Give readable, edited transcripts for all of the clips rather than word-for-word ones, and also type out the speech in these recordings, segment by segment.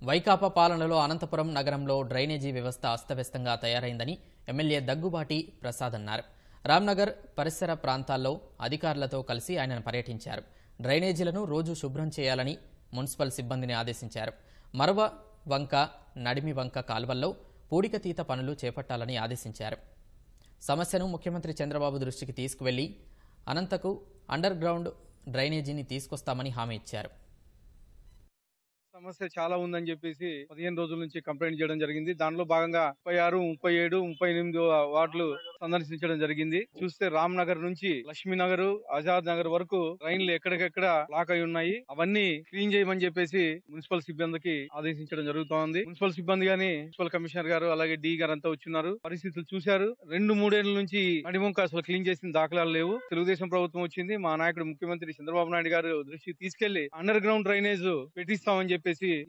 వైకాపా పాలనలో అనంతపురం నగరంలో డ్రైనేజీ వ్యవస్థ అస్తవ్యస్తంగా తయారైందని ఎమ్మెల్యే దగ్గుబాటి ప్రసాద్ అన్నారు. రామ్నగర్ పరిసర ప్రాంతాల్లో అధికారులతో కలిసి ఆయన పర్యటించారు. డ్రైనేజీలను రోజు శుభ్రం చేయాలని మున్సిపల్ సిబ్బందిని ఆదేశించారు. మరవ వంక, నడిమి వంక కాల్వల్లో పూడికతీత పనులు చేపట్టాలని ఆదేశించారు. సమస్యను ముఖ్యమంత్రి చంద్రబాబు దృష్టికి తీసుకువెళ్లి అనంతకు అండర్ గ్రౌండ్ డ్రైనేజీని తీసుకొస్తామని హామీ ఇచ్చారు. సమస్య చాలా ఉందని చెప్పేసి 15 రోజుల నుంచి కంప్లైంట్ చేయడం జరిగింది. దానిలో భాగంగా 36, 37, 38 వార్డులు సందర్శించడం జరిగింది. చూస్తే రామ్ నగర్ నుంచి లక్ష్మీనగర్, ఆజాద్ నగర్ వరకు రైన్లు ఎక్కడికెక్కడ లాక్ అయి ఉన్నాయి. అవన్నీ క్లీన్ చేయమని చెప్పేసి మున్సిపల్ సిబ్బందికి ఆదేశించడం జరుగుతోంది. మున్సిపల్ సిబ్బంది గాని, మున్సిపల్ కమిషనర్ గారు అలాగే డి గారు అంతా వచ్చిన్నారు. పరిస్థితులు చూశారు. 2-3 ఏళ్ల నుంచి నడిమొంక అసలు క్లీన్ చేసిన దాఖలాలు లేవు. తెలుగుదేశం ప్రభుత్వం వచ్చింది. మా నాయకుడు ముఖ్యమంత్రి చంద్రబాబు నాయుడు గారు దృష్టికి తీసుకెళ్లి అండర్ గ్రౌండ్ డ్రైనేజ్ పెట్టిస్తామని చెప్పేసి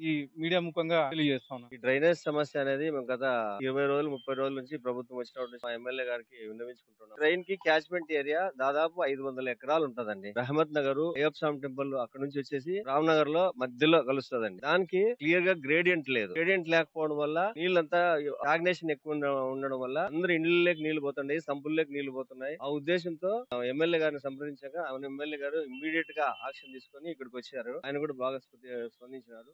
ఈ మీడియా ముఖంగా తెలియజేస్తాను. ఈ డ్రైనేజ్ సమస్య అనేది మేము గత 20 రోజులు 30 రోజుల నుంచి ప్రభుత్వం వచ్చినప్పుడు మా ఎమ్మెల్యే గారికి విన్నవించుకుంటున్నాం. ట్రైన్ కి క్యాచ్మెంట్ ఏరియా దాదాపు 500 ఎకరాలు ఉంటదండి. రహమత్ నగర్, అయ్యప్ప స్వామి టెంపుల్ అక్కడ నుంచి వచ్చేసి రామ్ నగర్ లో మధ్యలో కలుస్తుందండి. దానికి క్లియర్ గా గ్రేడియంట్ లేదు. గ్రేడియంట్ లేకపోవడం వల్ల నీళ్ళంతా స్టాగ్నేషన్ ఎక్కువ ఉండడం వల్ల అందరు ఇండ్లలోకి నీళ్లు పోతున్నాయి, సంపుల్లోకి నీళ్లు పోతున్నాయి. ఆ ఉద్దేశంతో ఎమ్మెల్యే గారిని సంప్రదించాక ఎమ్మెల్యే గారు ఇమ్మీడియట్ గా యాక్షన్ తీసుకొని ఇక్కడికి వచ్చారు. ఆయన కూడా బాగా స్పందించినారు.